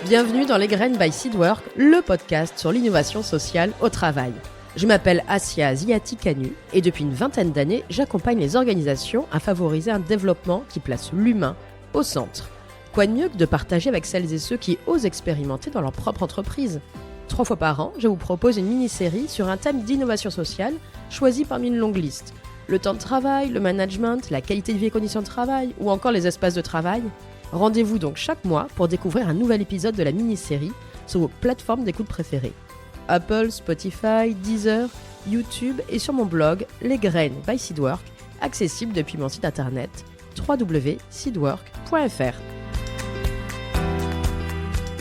Bienvenue dans Les Graines by Seedwork, le podcast sur l'innovation sociale au travail. Je m'appelle Assia Ziati-Kanu et depuis une vingtaine d'années, j'accompagne les organisations à favoriser un développement qui place l'humain au centre. Quoi de mieux que de partager avec celles et ceux qui osent expérimenter dans leur propre entreprise ? 3 fois par an, je vous propose une mini-série sur un thème d'innovation sociale choisi parmi une longue liste. Le temps de travail, le management, la qualité de vie et conditions de travail ou encore les espaces de travail. Rendez-vous donc chaque mois pour découvrir un nouvel épisode de la mini-série sur vos plateformes d'écoute préférées. Apple, Spotify, Deezer, YouTube et sur mon blog Les Graines by Seedwork, accessible depuis mon site internet www.seedwork.fr.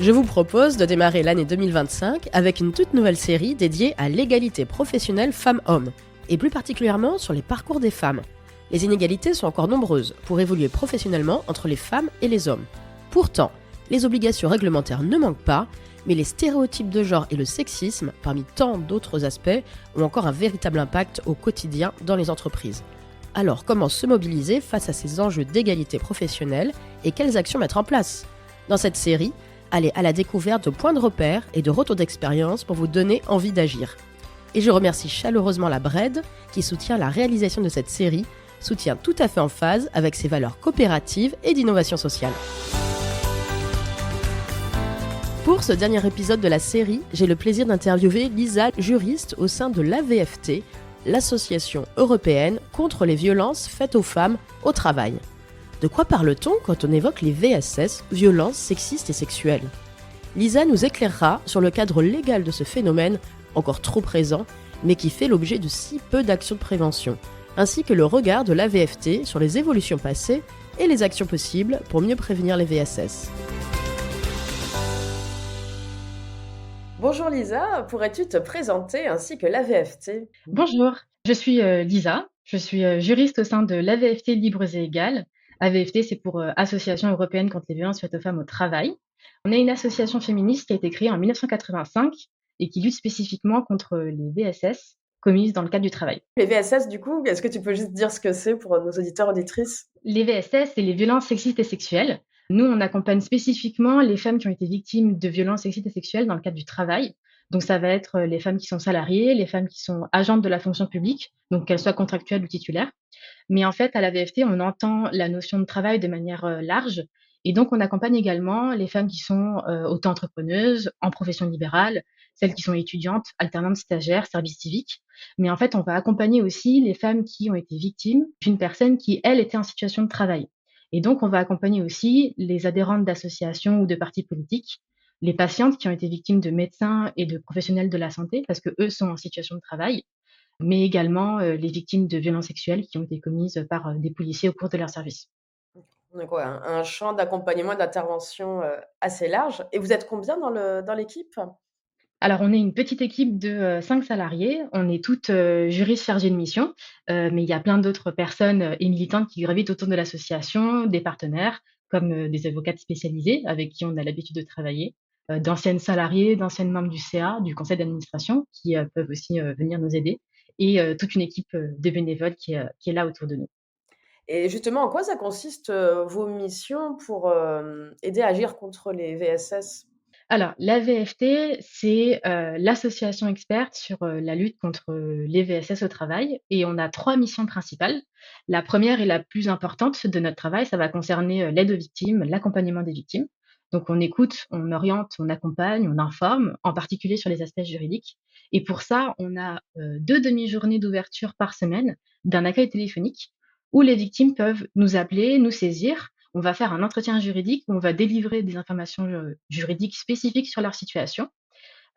Je vous propose de démarrer l'année 2025 avec une toute nouvelle série dédiée à l'égalité professionnelle femmes-hommes, et plus particulièrement sur les parcours des femmes. Les inégalités sont encore nombreuses pour évoluer professionnellement entre les femmes et les hommes. Pourtant, les obligations réglementaires ne manquent pas, mais les stéréotypes de genre et le sexisme, parmi tant d'autres aspects, ont encore un véritable impact au quotidien dans les entreprises. Alors, comment se mobiliser face à ces enjeux d'égalité professionnelle et quelles actions mettre en place ? Dans cette série, allez à la découverte de points de repère et de retours d'expérience pour vous donner envie d'agir. Et je remercie chaleureusement la BRED qui soutient la réalisation de cette série, soutien tout à fait en phase avec ses valeurs coopératives et d'innovation sociale. Pour ce dernier épisode de la série, j'ai le plaisir d'interviewer Lisa, juriste au sein de l'AVFT, l'Association européenne contre les violences faites aux femmes au travail. De quoi parle-t-on quand on évoque les VSS, violences sexistes et sexuelles ? Lisa nous éclairera sur le cadre légal de ce phénomène, encore trop présent, mais qui fait l'objet de si peu d'actions de prévention, ainsi que le regard de l'AVFT sur les évolutions passées et les actions possibles pour mieux prévenir les VSS. Bonjour Lisa, pourrais-tu te présenter ainsi que l'AVFT ? Bonjour, je suis Lisa, je suis juriste au sein de l'AVFT Libres et Égales. AVFT, c'est pour Association européenne contre les violences faites aux femmes au travail. On est une association féministe qui a été créée en 1985 et qui lutte spécifiquement contre les VSS commises dans le cadre du travail. Les VSS, du coup, est-ce que tu peux juste dire ce que c'est pour nos auditeurs auditrices ? Les VSS, c'est les violences sexistes et sexuelles. Nous, on accompagne spécifiquement les femmes qui ont été victimes de violences sexistes et sexuelles dans le cadre du travail. Donc, ça va être les femmes qui sont salariées, les femmes qui sont agentes de la fonction publique, donc qu'elles soient contractuelles ou titulaires. Mais en fait, à la VFT, on entend la notion de travail de manière large. Et donc, on accompagne également les femmes qui sont auto-entrepreneuses, en profession libérale, celles qui sont étudiantes, alternantes, stagiaires, service civique. Mais en fait, on va accompagner aussi les femmes qui ont été victimes d'une personne qui, elle, était en situation de travail. Et donc, on va accompagner aussi les adhérentes d'associations ou de partis politiques, les patientes qui ont été victimes de médecins et de professionnels de la santé, parce que eux sont en situation de travail, mais également les victimes de violences sexuelles qui ont été commises par des policiers au cours de leur service. Donc ouais, un champ d'accompagnement et d'intervention assez large. Et vous êtes combien dans l'équipe ? Alors, on est une petite équipe de 5 salariés. On est toutes juristes chargées de mission, mais il y a plein d'autres personnes et militantes qui gravitent autour de l'association, des partenaires, comme des avocates spécialisées avec qui on a l'habitude de travailler, d'anciennes salariées, d'anciennes membres du CA, du conseil d'administration, qui peuvent aussi venir nous aider, et toute une équipe de bénévoles qui est là autour de nous. Et justement, en quoi ça consiste vos missions pour aider à agir contre les VSS ? Alors, l'AVFT, c'est l'association experte sur la lutte contre les VSS au travail, et on a 3 missions principales. La première et la plus importante de notre travail, ça va concerner l'aide aux victimes, l'accompagnement des victimes. Donc, on écoute, on oriente, on accompagne, on informe, en particulier sur les aspects juridiques. Et pour ça, on a 2 demi-journées d'ouverture par semaine d'un accueil téléphonique où les victimes peuvent nous appeler, nous saisir. On va faire un entretien juridique où on va délivrer des informations juridiques spécifiques sur leur situation.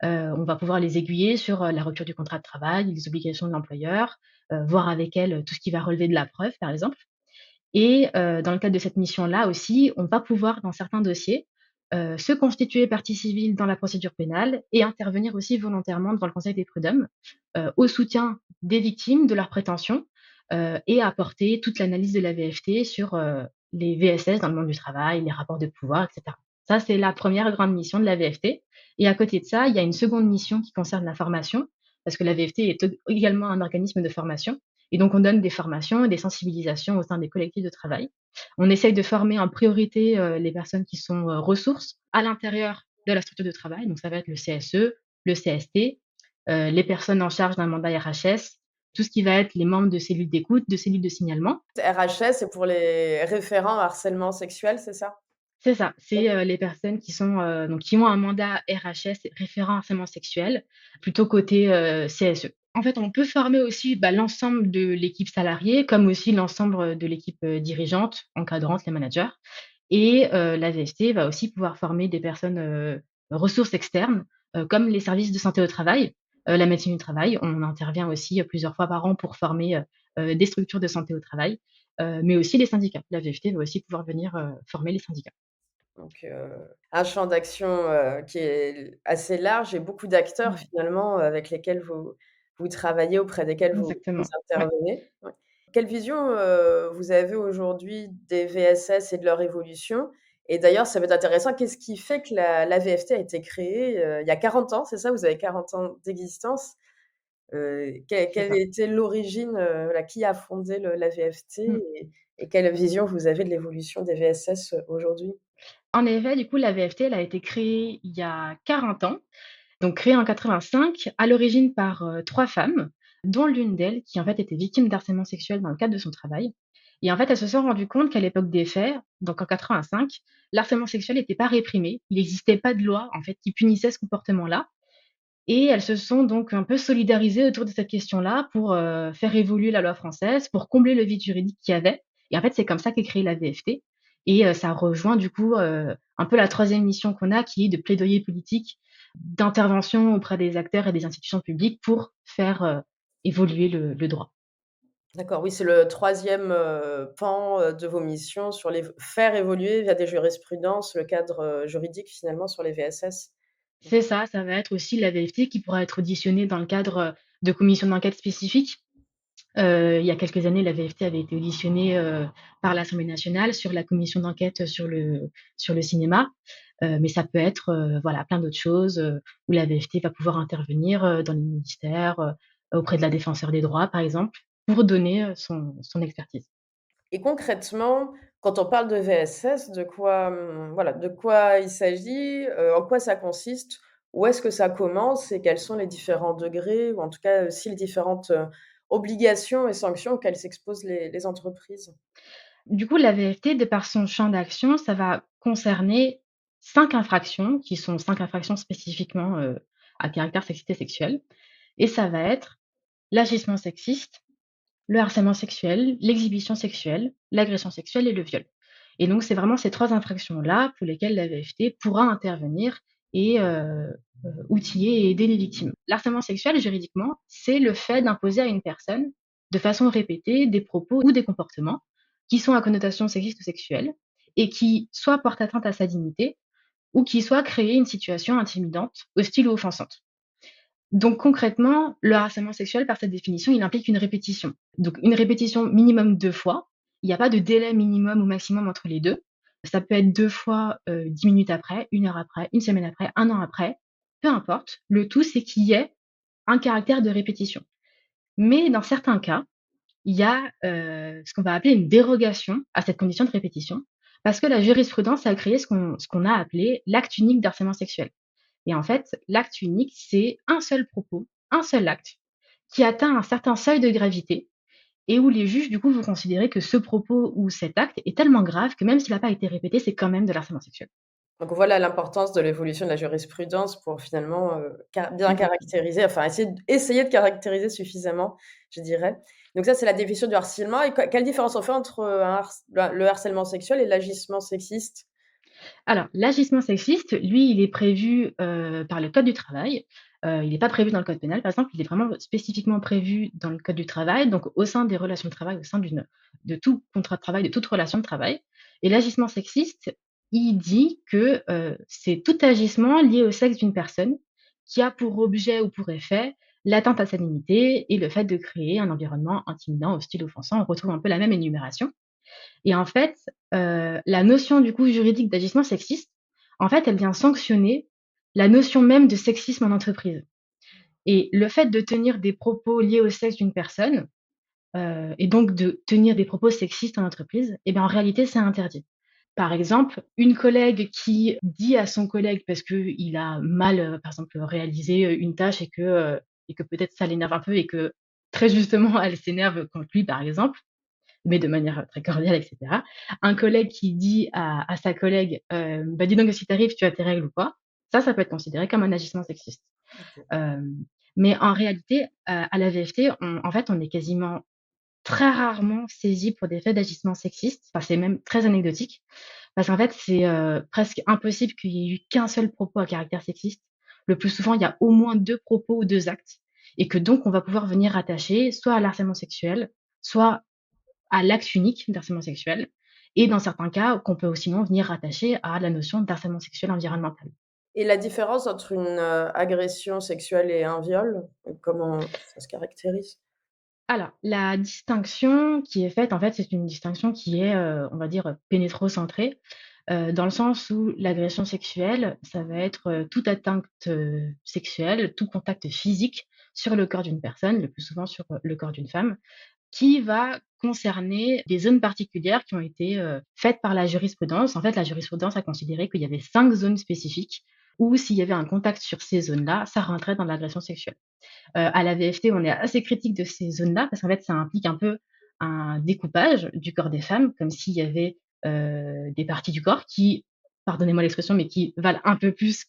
On va pouvoir les aiguiller sur la rupture du contrat de travail, les obligations de l'employeur, voir avec elles tout ce qui va relever de la preuve, par exemple. Et dans le cadre de cette mission-là aussi, on va pouvoir, dans certains dossiers, se constituer partie civile dans la procédure pénale et intervenir aussi volontairement devant le Conseil des prud'hommes au soutien des victimes, de leurs prétentions, et apporter toute l'analyse de la VFT sur les VSS dans le monde du travail, les rapports de pouvoir, etc. Ça, c'est la première grande mission de la VFT. Et à côté de ça, il y a une seconde mission qui concerne la formation, parce que la VFT est également un organisme de formation. Et donc, on donne des formations et des sensibilisations au sein des collectifs de travail. On essaye de former en priorité les personnes qui sont ressources à l'intérieur de la structure de travail. Donc, ça va être le CSE, le CST, les personnes en charge d'un mandat RHS, tout ce qui va être les membres de cellules d'écoute, de cellules de signalement. RHS, c'est pour les référents harcèlement sexuel, c'est ça? C'est ça, c'est, les personnes qui sont, donc qui ont un mandat RHS, référent harcèlement sexuel, plutôt côté, CSE. En fait, on peut former aussi, bah, l'ensemble de l'équipe salariée, comme aussi l'ensemble, de l'équipe, dirigeante, encadrante, les managers et la VST va aussi pouvoir former des personnes, ressources externes, comme les services de santé au travail, la médecine du travail. On intervient aussi, plusieurs fois par an pour former, des structures de santé au travail, mais aussi les syndicats. La VFT va aussi pouvoir venir, former les syndicats. Donc, un champ d'action, qui est assez large et beaucoup d'acteurs Ouais, finalement, avec lesquels vous travaillez, auprès desquels vous exactement. Ouais. intervenez. Ouais. Quelle vision, vous avez aujourd'hui des VSS et de leur évolution? Et d'ailleurs, ça va être intéressant, qu'est-ce qui fait que la VFT a été créée, il y a 40 ans, c'est ça? Vous avez 40 ans d'existence. C'est Quelle ça. était l'origine, voilà, qui a fondé la VFT Mmh. et quelle vision vous avez de l'évolution des VSS aujourd'hui? En effet, du coup, la VFT, elle a été créée il y a 40 ans, donc créée en 85, à l'origine par, 3 femmes, dont l'une d'elles qui, en fait, était victime d'harcèlement sexuel dans le cadre de son travail et en fait, elles se sont rendues compte qu'à l'époque des faits, donc en 85, l'harcèlement sexuel n'était pas réprimé. Il n'existait pas de loi, en fait, qui punissait ce comportement-là et elles se sont donc un peu solidarisées autour de cette question-là pour, faire évoluer la loi française, pour combler le vide juridique qu'il y avait et en fait, c'est comme ça qu'est créée la VFT et ça rejoint du coup, un peu la troisième mission qu'on a qui est de plaidoyer politique, d'intervention auprès des acteurs et des institutions publiques pour faire, évoluer le droit. D'accord, oui, c'est le troisième pan, de vos missions sur les faire évoluer via des jurisprudences le cadre, juridique finalement sur les VSS. C'est ça, ça va être aussi la VFT qui pourra être auditionnée dans le cadre, de commissions d'enquête spécifiques. Il y a quelques années, la VFT avait été auditionnée, par l'Assemblée nationale sur la commission d'enquête sur le cinéma, mais ça peut être, voilà, plein d'autres choses, où la VFT va pouvoir intervenir, dans les ministères, auprès de la défenseure des droits, par exemple, pour donner, son expertise. Et concrètement, quand on parle de VSS, de quoi, voilà, de quoi il s'agit? En quoi ça consiste? Où est-ce que ça commence et quels sont les différents degrés ou en tout cas, aussi les différentes, obligations et sanctions auxquelles s'exposent les entreprises? Du coup, la VFT, de par son champ d'action, ça va concerner 5 infractions, qui sont 5 infractions spécifiquement, à caractère sexiste et sexuel et ça va être l'agissement sexiste, le harcèlement sexuel, l'exhibition sexuelle, l'agression sexuelle et le viol. Et donc, c'est vraiment ces 3 infractions-là pour lesquelles la VFT pourra intervenir et outiller et aider les victimes. L'harcèlement sexuel, juridiquement, c'est le fait d'imposer à une personne, de façon répétée, des propos ou des comportements qui sont à connotation sexiste ou sexuelle et qui soit portent atteinte à sa dignité ou qui soit créent une situation intimidante, hostile ou offensante. Donc concrètement, le harcèlement sexuel, par cette définition, il implique une répétition. Donc une répétition minimum 2 fois. Il n'y a pas de délai minimum ou maximum entre les 2. Ça peut être 2 fois, 10 minutes après, 1 heure après, 1 semaine après, 1 an après, peu importe. Le tout, c'est qu'il y ait un caractère de répétition. Mais dans certains cas, il y a, ce qu'on va appeler une dérogation à cette condition de répétition, parce que la jurisprudence a créé ce qu'on a appelé l'acte unique d'harcèlement sexuel. Et en fait, l'acte unique, c'est un seul propos, un seul acte, qui atteint un certain seuil de gravité et où les juges, du coup, vont considérer que ce propos ou cet acte est tellement grave que même s'il n'a pas été répété, c'est quand même de l'harcèlement sexuel. Donc voilà l'importance de l'évolution de la jurisprudence pour finalement, bien Exactement. caractériser, enfin essayer de caractériser suffisamment, je dirais. Donc ça, c'est la définition du harcèlement et quelle différence on fait entre, le harcèlement sexuel et l'agissement sexiste? Alors, l'agissement sexiste, lui, il est prévu, par le code du travail. Il n'est pas prévu dans le code pénal, par exemple, il est vraiment spécifiquement prévu dans le code du travail, donc au sein des relations de travail, au sein de tout contrat de travail, de toute relation de travail et l'agissement sexiste, il dit que, c'est tout agissement lié au sexe d'une personne qui a pour objet ou pour effet l'atteinte à sa dignité et le fait de créer un environnement intimidant, hostile, offensant. On retrouve un peu la même énumération et en fait, la notion du coup juridique d'agissement sexiste, en fait, elle vient sanctionner la notion même de sexisme en entreprise et le fait de tenir des propos liés au sexe d'une personne, et donc de tenir des propos sexistes en entreprise, et bien, en réalité, c'est interdit. Par exemple, une collègue qui dit à son collègue parce qu'il a mal, par exemple, réalisé, une tâche et que peut-être ça l'énerve un peu et que très justement elle s'énerve contre lui, par exemple, mais de manière très cordiale et cetera. Un collègue qui dit à sa collègue, «Bah, dis donc si tu arrives, tu as tes règles ou pas?» Ça peut être considéré comme un agissement sexiste. OK. Hem, mais en réalité, à la VFT, en fait, on est quasiment très rarement saisi pour des faits d'agissement sexiste. Enfin, c'est même très anecdotique parce qu'en fait, c'est, presque impossible qu'il y ait eu qu'un seul propos à caractère sexiste. Le plus souvent, il y a au moins 2 propos ou 2 actes et que donc on va pouvoir venir rattacher soit à l'harcèlement sexuel, soit à l'acte unique d'harcèlement sexuel et dans certains cas, qu'on peut aussi venir rattacher à la notion d'harcèlement sexuel environnemental. Et la différence entre une, agression sexuelle et un viol, comment ça se caractérise? Alors, la distinction qui est faite, en fait, c'est une distinction qui est, on va dire, pénétrocentrée, dans le sens où l'agression sexuelle, ça va être, toute atteinte, sexuelle, tout contact physique sur le corps d'une personne, le plus souvent sur, le corps d'une femme, qui va concerner des zones particulières qui ont été, faites par la jurisprudence. En fait, la jurisprudence a considéré qu'il y avait 5 zones spécifiques où s'il y avait un contact sur ces zones-là, ça rentrait dans l'agression sexuelle. À la VFT, on est assez critique de ces zones-là parce qu'en fait, ça implique un peu un découpage du corps des femmes, comme s'il y avait, des parties du corps qui, pardonnez-moi l'expression, mais qui valent un peu plus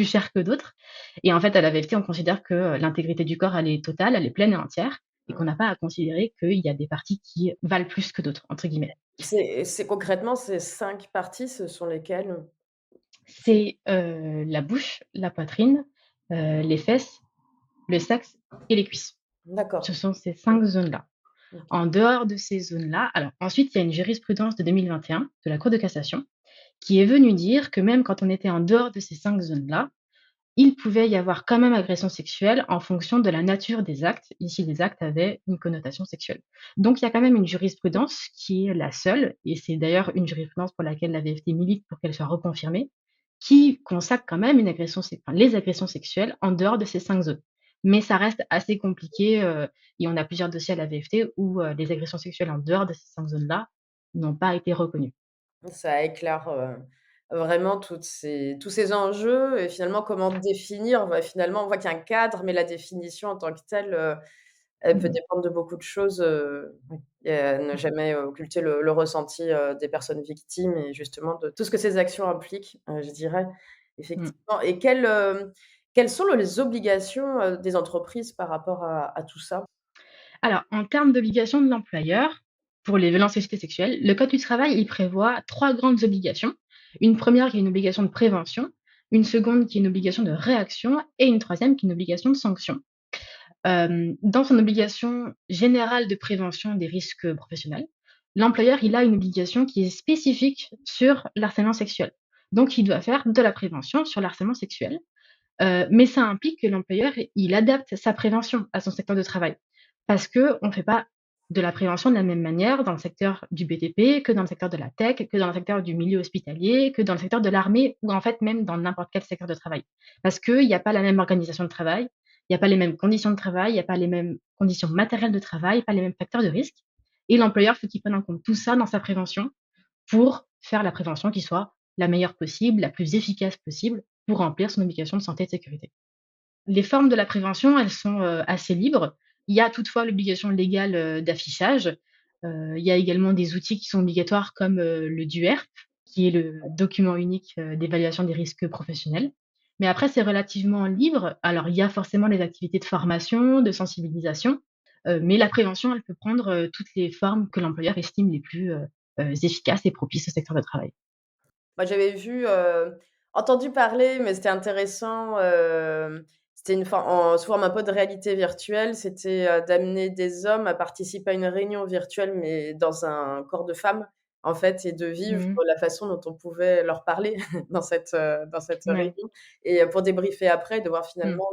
cher que d'autres et en fait, à la VFT, on considère que l'intégrité du corps, elle est totale, elle est pleine et entière et qu'on n'a pas à considérer qu'il y a des parties qui «valent plus que d'autres» entre guillemets. C'est concrètement ces 5 parties, ce sont lesquelles? C'est, la bouche, la poitrine, les fesses, le sexe et les cuisses. D'accord. Ce sont ces 5 zones-là. OK. En dehors de ces zones-là, alors ensuite, il y a une jurisprudence de 2021 de la Cour de cassation qui est venue dire que même quand on était en dehors de ces 5 zones-là, il pouvait y avoir quand même agression sexuelle en fonction de la nature des actes. Ici, les actes avaient une connotation sexuelle. Donc, il y a quand même une jurisprudence qui est la seule, et c'est d'ailleurs une jurisprudence pour laquelle la VFT milite pour qu'elle soit reconfirmée, qui consacre quand même les agressions sexuelles en dehors de ces 5 zones. Mais ça reste assez compliqué, et on a plusieurs dossiers à la VFT où les agressions sexuelles en dehors de ces 5 zones-là n'ont pas été reconnues. Ça éclaire, vraiment tous ces enjeux et finalement comment définir, bah, finalement on voit qu'il y a un cadre, mais la définition en tant que telle, elle peut Mmh dépendre de beaucoup de choses, oui et ne mh. jamais occulter le ressenti, des personnes victimes et justement de tout ce que ces actions impliquent, je dirais, Mmh. effectivement et quelles sont les obligations, des entreprises par rapport à tout ça? Alors, en termes d'obligations de l'employeur, pour les violences et sociétés sexuelles, le code du travail, il prévoit 3 grandes obligations. Une première qui est une obligation de prévention, une seconde qui est une obligation de réaction et une troisième qui est une obligation de sanction. Dans son obligation générale de prévention des risques professionnels, l'employeur, il a une obligation qui est spécifique sur l'harcèlement sexuel. Donc il doit faire de la prévention sur l'harcèlement sexuel. Mais ça implique que l'employeur, il adapte sa prévention à son secteur de travail. Parce qu'on ne fait pas de la prévention de la même manière dans le secteur du BTP, que dans le secteur de la tech, que dans le secteur du milieu hospitalier, que dans le secteur de l'armée ou en fait même dans n'importe quel secteur de travail. Parce qu'il y a pas la même organisation de travail, il y a pas les mêmes conditions de travail, il y a pas les mêmes conditions matérielles de travail, pas les mêmes facteurs de risque et l'employeur, faut qu'il prenne en compte tout ça dans sa prévention pour faire la prévention qui soit la meilleure possible, la plus efficace possible pour remplir son obligation de santé et de sécurité. Les formes de la prévention, elles sont, assez libres. Il y a toutefois l'obligation légale, d'affichage. Il y a également des outils qui sont obligatoires comme, le DUERP, qui est le document unique, d'évaluation des risques professionnels. Mais après, c'est relativement libre. Alors, il y a forcément les activités de formation, de sensibilisation, mais la prévention, elle peut prendre, toutes les formes que l'employeur estime les plus, efficaces et propices au secteur de travail. Moi, j'avais vu, entendu parler, mais c'était intéressant, c'était une for en sous forme un peu de réalité virtuelle. C'était, d'amener des hommes à participer à une réunion virtuelle, mais dans un corps de femme, en fait et de vivre Mmh. la façon dont on pouvait leur parler dans cette Ouais. réunion et pour débriefer après, de voir Mmh. finalement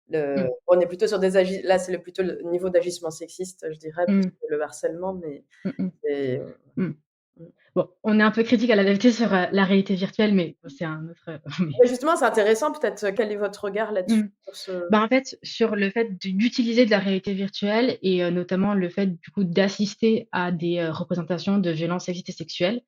Mmh. on est plutôt sur des agi là, c'est plutôt le niveau d'agissement sexiste, je dirais, plus Mmh. que le harcèlement, mais Mmh mh. c'est Mmh. mmh. Bon, on est un peu critique à la vérité sur, la réalité virtuelle, mais bon, c'est un autre, mais Ouais, justement, c'est intéressant peut-être, quel est votre regard là-dessus, mmh. sur ce Bah, en fait, sur le fait d'utiliser de la réalité virtuelle et notamment le fait, du coup, d'assister à des, représentations de violences sexistes et sexuelles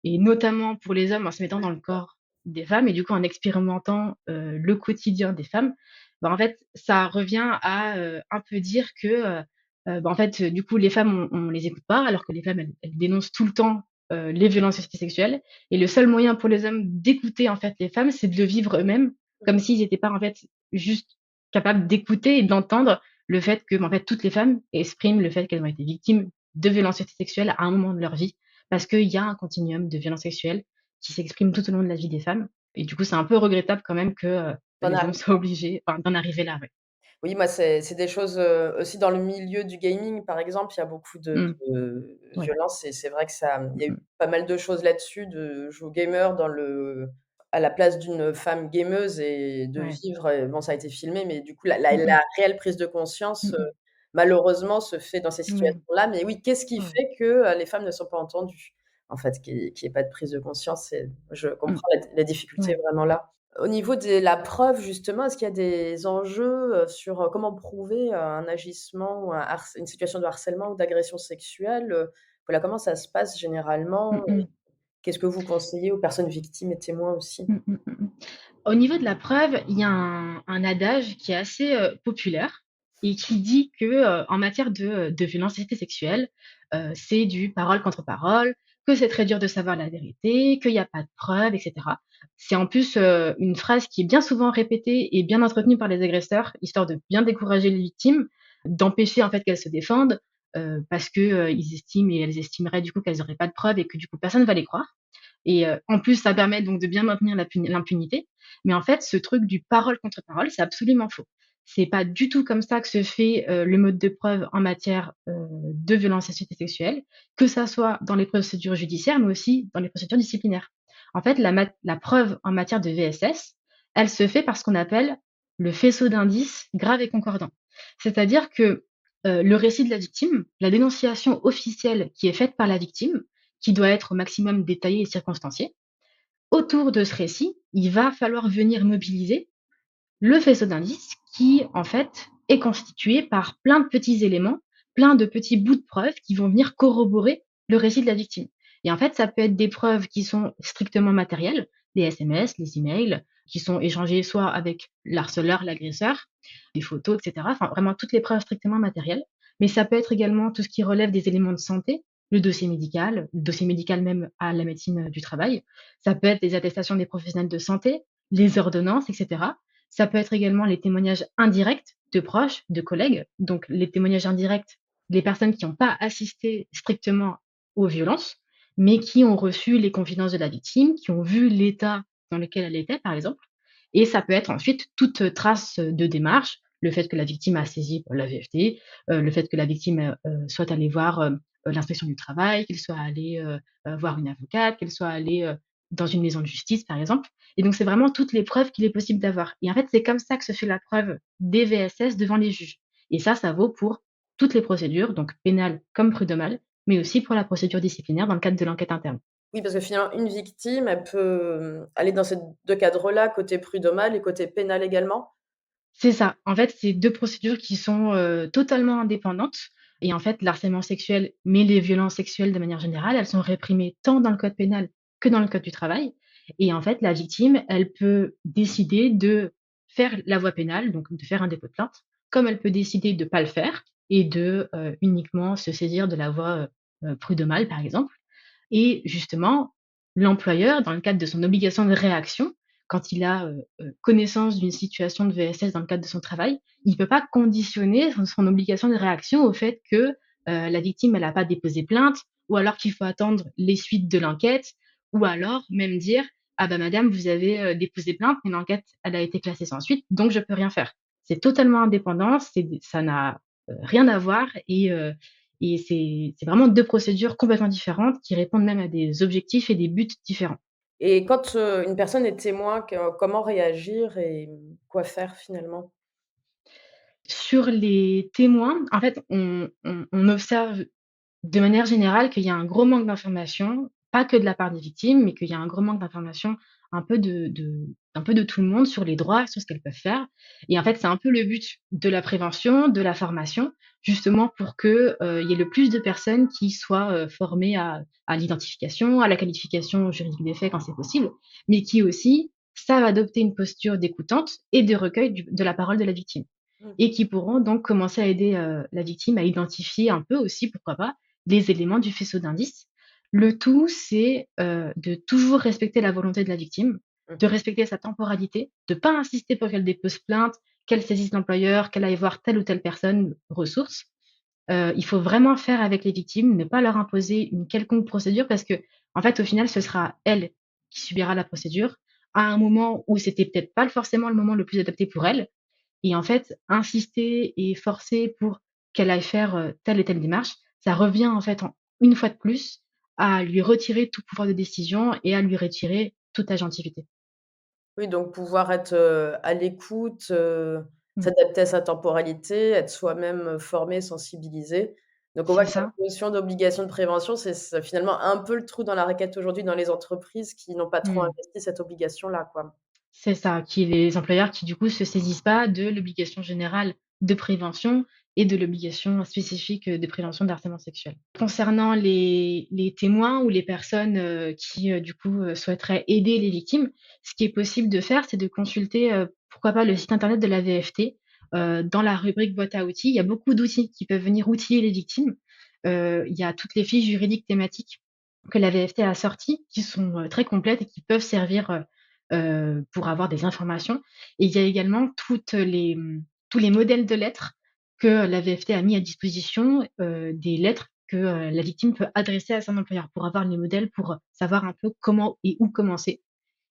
et notamment pour les hommes en se mettant dans le corps des femmes et du coup en expérimentant, le quotidien des femmes, bah, en fait, ça revient à, un peu dire que, bah, en fait, du coup, les femmes, on les écoute pas alors que les femmes, elles dénoncent tout le temps, les violences sexuelles et le seul moyen pour les hommes d'écouter, en fait, les femmes, c'est de le vivre eux-mêmes, comme s'ils étaient pas, en fait, juste capables d'écouter et d'entendre le fait que, bah, en fait, toutes les femmes expriment le fait qu'elles ont été victimes de violences sexuelles à un moment de leur vie parce qu'il y a un continuum de violences sexuelles qui s'exprime tout au long de la vie des femmes et du coup, c'est un peu regrettable quand même que, d'en les hommes arriver soient obligés, enfin, d'en arriver là, ouais. oui, moi, c'est des choses, aussi dans le milieu du gaming, par exemple, il y a beaucoup Mmh. de Ouais. violence et c'est vrai que ça il Mmh y a eu mh. pas mal de choses là-dessus, de jouer au gamer dans le à la place d'une femme gameuse et de Ouais. vivre, bon, ça a été filmé, mais du coup, la Mmh mh. la réelle prise de conscience, Mmh mh. malheureusement, se fait dans ces Ouais. situations-là. Mais oui, qu'est-ce qui Ouais. fait que, les femmes ne sont pas entendues? En fait, qu'il y ait pas de prise de conscience, c'est je Mmh. comprends la difficulté Ouais. vraiment là. Au niveau de la preuve justement, est-ce qu'il y a des enjeux, sur, comment prouver, un agissement ou un une situation de harcèlement ou d'agression sexuelle, voilà, comment ça se passe généralement? Mmh mh. Qu'est-ce que vous conseillez aux personnes victimes et témoins aussi? Mmh mh, mmh mh. Au niveau de la preuve, il y a un adage qui est assez, populaire et qui dit que, en matière de violences sexuelles, c'est du parole contre parole, que c'est très dur de savoir la vérité, qu'il y a pas de preuves et cetera. C'est en plus, une phrase qui est bien souvent répétée et bien entretenue par les agresseurs, histoire de bien décourager les victimes, d'empêcher en fait qu'elles se défendent, parce que, ils estiment et elles estimeraient du coup qu'elles auraient pas de preuves et que du coup personne va les croire. Et en plus, ça permet donc de bien maintenir l'impunité. Mais en fait, ce truc du parole contre parole, c'est absolument faux. C'est pas du tout comme ça que se fait, le mode de preuve en matière, de violences sexuelles, que ça soit dans les procédures judiciaires, mais aussi dans les procédures disciplinaires. En fait, la preuve en matière de VSS, elle se fait par ce qu'on appelle le faisceau d'indices graves et concordants. C'est-à-dire que, le récit de la victime, la dénonciation officielle qui est faite par la victime, qui doit être au maximum détaillé et circonstancié. Autour de ce récit, il va falloir venir mobiliser le faisceau d'indices qui, en fait, est constitué par plein de petits éléments, plein de petits bouts de preuves qui vont venir corroborer le récit de la victime. Et en fait, ça peut être des preuves qui sont strictement matérielles, les SMS, les emails, qui sont échangés soit avec l'harceleur, l'agresseur, des photos, etc. Enfin, vraiment toutes les preuves strictement matérielles. Mais ça peut être également tout ce qui relève des éléments de santé, le dossier médical même à la médecine du travail. Ça peut être les attestations des professionnels de santé, les ordonnances, etc. Ça peut être également les témoignages indirects de proches, de collègues. Donc les témoignages indirects, les personnes qui n'ont pas assisté strictement aux violences, mais qui ont reçu les confidences de la victime, qui ont vu l'état dans lequel elle était, par exemple. Et ça peut être ensuite toute trace de démarche, le fait que la victime a saisi la VFT, le fait que la victime soit allée voir l'inspection du travail, qu'elle soit allée voir une avocate, qu'elle soit allée dans une maison de justice, par exemple. Et donc, c'est vraiment toutes les preuves qu'il est possible d'avoir. Et en fait, c'est comme ça que se fait la preuve des VSS devant les juges. Et ça vaut pour toutes les procédures, donc pénales comme prud'homales, mais aussi pour la procédure disciplinaire dans le cadre de l'enquête interne. Oui, parce que finalement, une victime, elle peut, aller dans ces 2 cadres-là, côté prud'homal et côté pénal également? C'est ça. En fait, c'est 2 procédures qui sont, totalement indépendantes et en fait, l'harcèlement sexuel, mais les violences sexuelles de manière générale, elles sont réprimées tant dans le code pénal que dans le code du travail et en fait, la victime, elle peut décider de faire la voie pénale, donc de faire un dépôt de plainte, comme elle peut décider de pas le faire et de, uniquement se saisir de la voie, prud'homale, par exemple. Et justement, l'employeur, dans le cadre de son obligation de réaction, quand il a, connaissance d'une situation de VSS dans le cadre de son travail, il ne peut pas conditionner son obligation de réaction au fait que, la victime, elle a pas déposé plainte ou alors qu'il faut attendre les suites de l'enquête ou alors même dire: «Ah bah madame, vous avez, déposé plainte, mais l'enquête, elle a été classée sans suite, donc je peux rien faire». C'est totalement indépendant, ça n'a, rien à voir et c'est vraiment 2 procédures complètement différentes qui répondent même à des objectifs et des buts différents. Et quand, une personne est témoin, comment réagir et quoi faire finalement? Sur les témoins, en fait, on observe de manière générale qu'il y a un gros manque d'informations pas que de la part des victimes, mais qu'il y a un gros manque d'informations un peu un peu de tout le monde sur les droits, sur ce qu'elles peuvent faire. Et en fait, c'est un peu le but de la prévention, de la formation, justement pour que il y ait le plus de personnes qui soient formées à l'identification, à la qualification juridique des faits quand c'est possible, mais qui aussi savent adopter une posture d'écoutante et de recueil de la parole de la victime. Mmh. Et qui pourront donc commencer à aider la victime à identifier un peu aussi, pourquoi pas, les éléments du faisceau d'indices. Le tout, c'est de toujours respecter la volonté de la victime, Mmh. de respecter sa temporalité, de ne pas insister pour qu'elle dépose plainte, qu'elle saisisse l'employeur, qu'elle aille voir telle ou telle personne ressource. Il faut vraiment faire avec les victimes, ne pas leur imposer une quelconque procédure parce que, en fait, au final, ce sera elle qui subira la procédure à un moment où c'était peut-être pas forcément le moment le plus adapté pour elle. Et en fait, insister et forcer pour qu'elle aille faire telle et telle démarche, ça revient en fait, une fois de plus, à lui retirer tout pouvoir de décision et à lui retirer toute agentivité. Oui, donc pouvoir être, à l'écoute, Mmh. s'adapter à sa temporalité, être soi-même, formé, sensibilisé. Donc on voit C'est que ça, cette notion d'obligation de prévention, c'est finalement un peu le trou dans la raquette aujourd'hui dans les entreprises qui n'ont pas trop mmh. investi cette obligation-là, quoi. C'est ça, qui les employeurs qui du coup se saisissent pas de l'obligation générale de prévention et de l'obligation spécifique de prévention de harcèlement sexuel. Concernant les témoins ou les personnes qui du coup souhaiteraient aider les victimes, ce qui est possible de faire, c'est de consulter pourquoi pas le site internet de la VFT. Dans la rubrique boîte à outils, il y a beaucoup d'outils qui peuvent venir outiller les victimes. Il y a toutes les fiches juridiques thématiques que la VFT a sorties qui sont très complètes et qui peuvent servir pour avoir des informations. Et il y a également tous les modèles de lettres que la VFT a mis à disposition, des lettres que la victime peut adresser à son employeur pour avoir les modèles, pour savoir un peu comment et où commencer.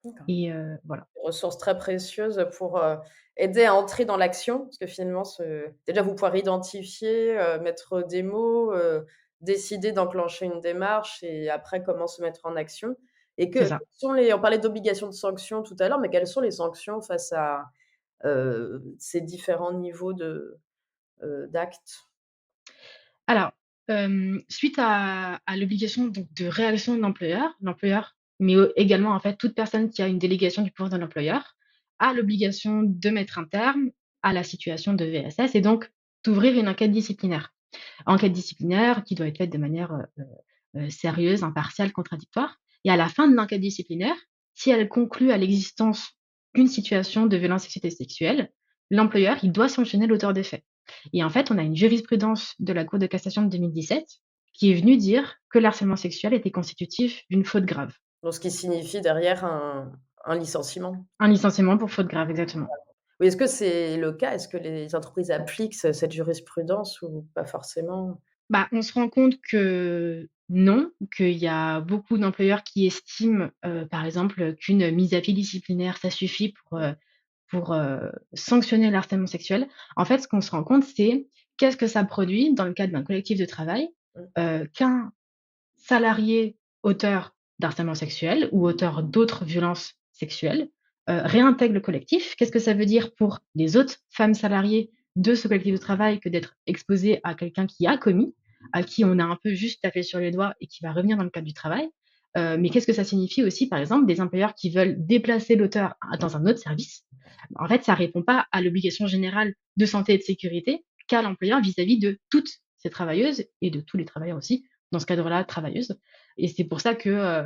D'accord. Et voilà, Des ressources très précieuses pour, aider à entrer dans l'action, parce que finalement déjà vous pouvoir identifier, mettre des mots, décider d'enclencher une démarche et après comment se mettre en action et c'est quels ça. sont les on parlait d'obligation de sanction tout à l'heure, mais quelles sont les sanctions face à, ces différents niveaux d'actes? Alors, suite à l'obligation donc de réaction de l'employeur, mais également en fait toute personne qui a une délégation du pouvoir de l'employeur, a l'obligation de mettre un terme à la situation de VSS et donc d'ouvrir une enquête disciplinaire. Enquête disciplinaire qui doit être faite de manière, sérieuse, impartiale, contradictoire et à la fin de l'enquête disciplinaire, si elle conclut à l'existence d'une situation de violence sexuelle, l'employeur, il doit sanctionner l'auteur des faits. Et en fait, on a une jurisprudence de la Cour de cassation de 2017 qui est venue dire que le harcèlement sexuel était constitutif d'une faute grave. Donc ce qui signifie derrière un licenciement? Un licenciement pour faute grave, exactement. Oui, est-ce que c'est le cas? Est-ce que les entreprises appliquent cette jurisprudence ou pas forcément? Bah, on se rend compte que non, qu'il y a beaucoup d'employeurs qui estiment, par exemple, qu'une mise à pied disciplinaire, ça suffit pour sanctionner le harcèlement sexuel. En fait, ce qu'on se rend compte, c'est qu'est-ce que ça produit dans le cadre d'un collectif de travail, Mmh. qu'un salarié auteur d'harcèlement sexuel ou auteur d'autres violences sexuelles, réintègre le collectif. Qu'est-ce que ça veut dire pour les autres femmes salariées de ce collectif de travail que d'être exposées à quelqu'un qui a commis, à qui on a un peu juste tapé sur les doigts et qui va revenir dans le cadre du travail? Mais qu'est-ce que ça signifie aussi, par exemple, des employeurs qui veulent déplacer l'auteur dans un autre service? En fait, ça répond pas à l'obligation générale de santé et de sécurité qu'a l'employeur vis-à-vis de toutes ces travailleuses et de tous les travailleurs aussi dans ce cadre-là, travailleuse. Et c'est pour ça que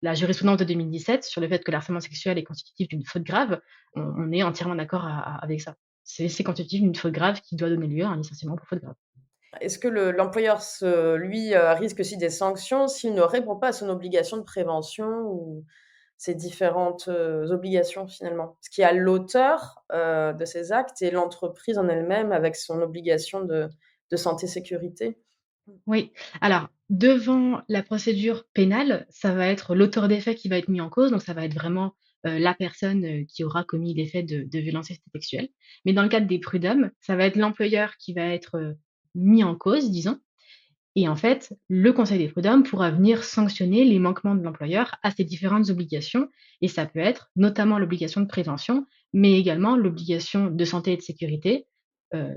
la jurisprudence de 2017 sur le fait que le harcèlement sexuel est constitutif d'une faute grave, on est entièrement d'accord avec ça. C'est constitutif d'une faute grave qui doit donner lieu à un licenciement pour faute grave. Est-ce que l'employeur lui, risque aussi des sanctions s'il ne répond pas à son obligation de prévention ou ses différentes, obligations finalement? Parce qu'il y a l'auteur, de ces actes et l'entreprise en elle-même avec son obligation de santé sécurité. Oui, alors devant la procédure pénale, ça va être l'auteur des faits qui va être mis en cause, donc ça va être vraiment, la personne, qui aura commis les faits de violence sexuelle. Mais dans le cadre des prud'hommes, ça va être l'employeur qui va être, mis en cause, disons. Et en fait, le conseil des prud'hommes pourra venir sanctionner les manquements de l'employeur à ces différentes obligations et ça peut être notamment l'obligation de prévention, mais également l'obligation de santé et de sécurité,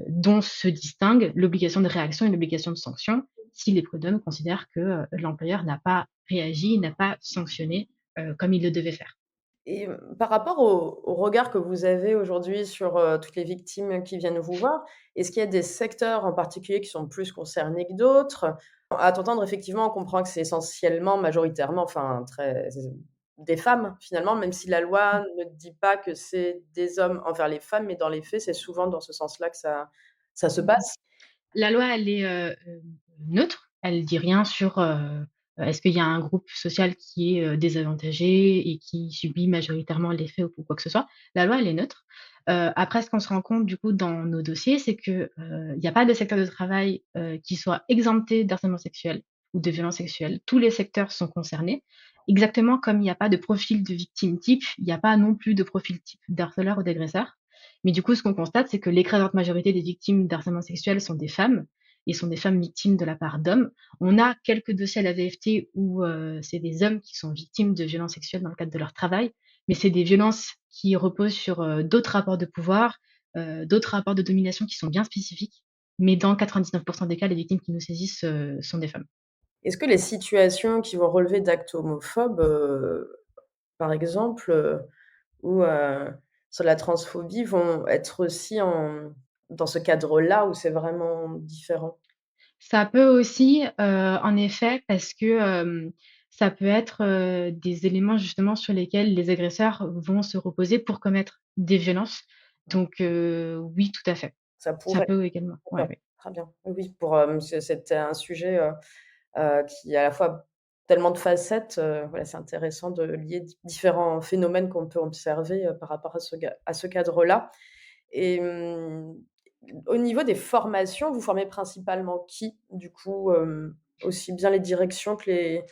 dont se distingue l'obligation de réaction et l'obligation de sanction si les prud'hommes considèrent que, l'employeur n'a pas réagi, il n'a pas sanctionné comme il le devait faire. Et par rapport au regard que vous avez aujourd'hui sur, toutes les victimes qui viennent vous voir, est-ce qu'il y a des secteurs en particulier qui sont plus concernés que d'autres? À t'entendre, effectivement, on comprend que c'est essentiellement, majoritairement, enfin très des femmes, finalement, même si la loi ne dit pas que c'est des hommes envers les femmes, mais dans les faits, c'est souvent dans ce sens-là que ça se passe. La loi, elle est, neutre. Elle dit rien sur, est-ce qu'il y a un groupe social qui est, désavantagé et qui subit majoritairement l'effet ou quoi que ce soit. La loi, elle est neutre. Après ce qu'on se rend compte du coup dans nos dossiers, c'est que, il y a pas de secteur de travail, qui soit exempté d'harcèlement sexuel ou de violences sexuelles. Tous les secteurs sont concernés. Exactement comme il y a pas de profil de victime type, il y a pas non plus de profil type d'harceleur ou d'agresseur. Mais du coup, ce qu'on constate, c'est que l'écrasante majorité des victimes d'harcèlement sexuel sont des femmes et sont des femmes victimes de la part d'hommes. On a quelques dossiers à la VFT où c'est des hommes qui sont victimes de violences sexuelles dans le cadre de leur travail, mais c'est des violences qui reposent sur d'autres rapports de pouvoir, d'autres rapports de domination qui sont bien spécifiques. Mais dans 99% des cas, les victimes qui nous saisissent sont des femmes. Est-ce que les situations qui vont relever d'actes homophobes, par exemple, ou sur la transphobie vont être aussi dans ce cadre-là où c'est vraiment différent? Ça peut aussi, en effet, parce que, ça peut être, des éléments justement sur lesquels les agresseurs vont se reposer pour commettre des violences. Donc, oui, tout à fait. Ça Ça pourrait. peut également, ouais, D'accord, ouais. très bien. Oui, oui, c'était un sujet, qui a à la fois tellement de facettes, voilà, c'est intéressant de lier différents phénomènes qu'on peut observer, par rapport à ce cadre-là. Et au niveau des formations, vous formez principalement qui, du coup, aussi bien les directions que les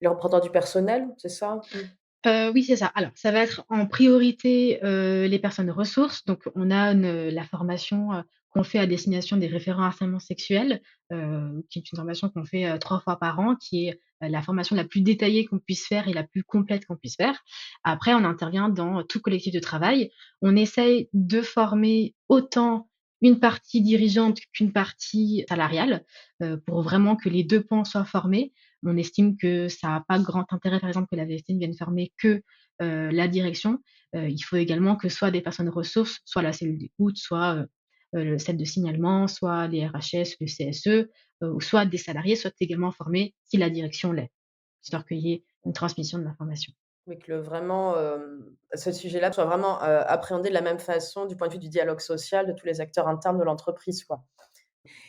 représentants du personnel, c'est ça? Mmh. Oui, c'est ça. Alors, ça va être en priorité, les personnes ressources. Donc on a la formation, qu'on fait à destination des référents harcèlement sexuel, qui est une formation qu'on fait, 3 fois par an, qui est, la formation la plus détaillée qu'on puisse faire et la plus complète qu'on puisse faire. Après, on intervient dans tout collectif de travail. On essaye de former autant une partie dirigeante qu'une partie salariale, pour vraiment que les 2 pans soient formés. On estime que ça a pas grand intérêt, par exemple, que la VST ne vienne former que, la direction. Il faut également que soit des personnes ressources, soit la cellule d'écoute, soit, celle de signalement, soit les RHS, le CSE, ou soit des salariés soient également formés si la direction l'est, histoire qu'il y ait une transmission de l'information. Oui, que vraiment, ce sujet-là soit vraiment, appréhendé de la même façon du point de vue du dialogue social de tous les acteurs internes de l'entreprise, quoi.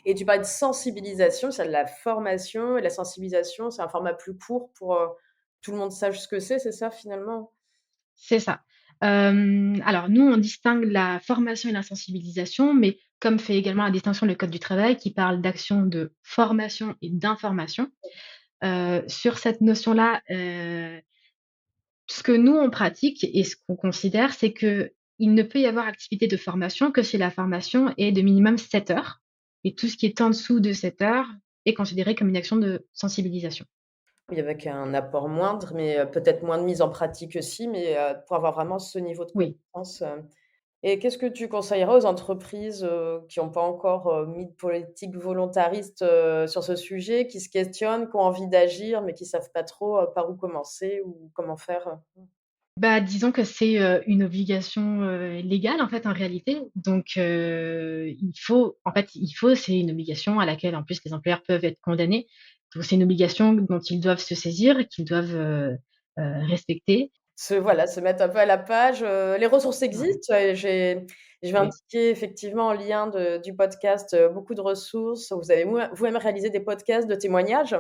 Et tu parlais de sensibilisation, c'est de la formation et la sensibilisation, c'est un format plus court pour, tout le monde sache ce que c'est ça finalement? C'est ça. Alors nous, on distingue la formation et la sensibilisation, mais comme fait également la distinction le code du travail qui parle d'actions de formation et d'information. Sur cette notion-là, ce que nous on pratique et ce qu'on considère, c'est qu'il ne peut y avoir activité de formation que si la formation est de minimum 7 heures et tout ce qui est en dessous de 7 heures est considéré comme une action de sensibilisation. Oui, avec un apport moindre, mais peut-être moins de mise en pratique aussi, mais pour avoir vraiment ce niveau de Oui. connaissance, et qu'est-ce que tu conseillerais aux entreprises, qui n'ont pas encore, mis de politique volontariste, sur ce sujet, qui se questionnent, qui ont envie d'agir, mais qui savent pas trop, par où commencer ou comment faire? Bah, disons que c'est, une obligation, légale, en fait, en réalité. Donc, c'est une obligation à laquelle, en plus, les employeurs peuvent être condamnés. Donc c'est une obligation dont ils doivent se saisir et qu'ils doivent, respecter. Se mettre un peu à la page, les ressources Ouais, existent, je vais oui, indiquer effectivement en lien du podcast, beaucoup de ressources. Vous avez vous-même réalisé des podcasts de témoignages,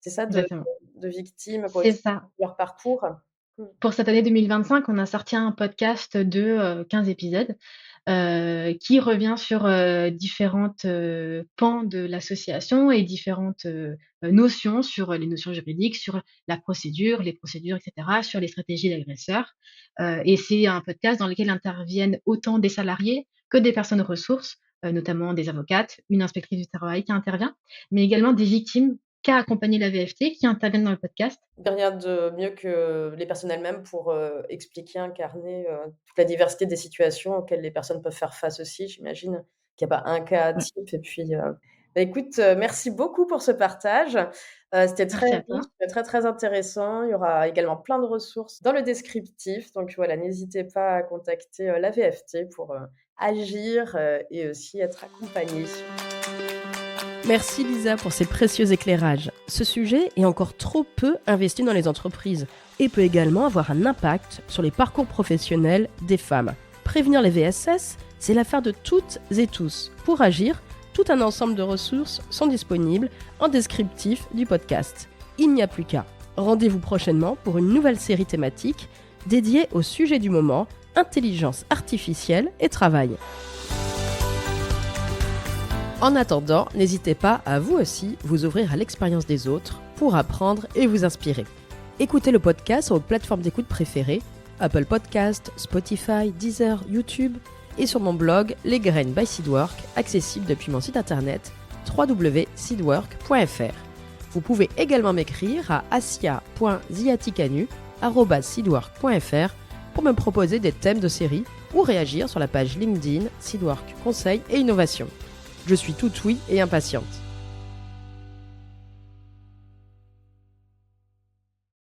c'est ça, exactement. de victimes pour C'est expliquer ça. leur parcours? Mmh. Pour cette année 2025, on a sorti un podcast de, 15 épisodes, qui revient sur, différentes, pans de l'association et différentes, notions sur, les notions juridiques, sur la procédure, les procédures et cetera, sur les stratégies d'agresseurs, et c'est un podcast dans lequel interviennent autant des salariés que des personnes ressources, notamment des avocates, une inspectrice du travail qui intervient, mais également des victimes qu'a accompagné la VFT qui interviennent dans le podcast. Il y a rien de mieux que les personnes elles-mêmes pour, expliquer, incarner, toute la diversité des situations auxquelles les personnes peuvent faire face aussi. J'imagine qu'il y a pas un cas Ouais. type et puis, bah, écoute, merci beaucoup pour ce partage. C'était très Merci à riche, toi. très, très, très intéressant. Il y aura également plein de ressources dans le descriptif, donc voilà, n'hésitez pas à contacter, la VFT pour, agir, et aussi être accompagné. Merci Lisa pour ces précieux éclairages. Ce sujet est encore trop peu investi dans les entreprises et peut également avoir un impact sur les parcours professionnels des femmes. Prévenir les VSS, c'est l'affaire de toutes et tous. Pour agir, tout un ensemble de ressources sont disponibles en descriptif du podcast. Il n'y a plus qu'à. Rendez-vous prochainement pour une nouvelle série thématique dédiée au sujet du moment, intelligence artificielle et travail. En attendant, n'hésitez pas à vous aussi vous ouvrir à l'expérience des autres pour apprendre et vous inspirer. Écoutez le podcast sur vos plateformes d'écoute préférées, Apple Podcasts, Spotify, Deezer, YouTube et sur mon blog Les Graines by Seedwork, accessible depuis mon site internet www.seedwork.fr. Vous pouvez également m'écrire à asia.ziaticanu@seedwork.fr pour me proposer des thèmes de série ou réagir sur la page LinkedIn Seedwork Conseil et Innovation. Je suis toute oui et impatiente.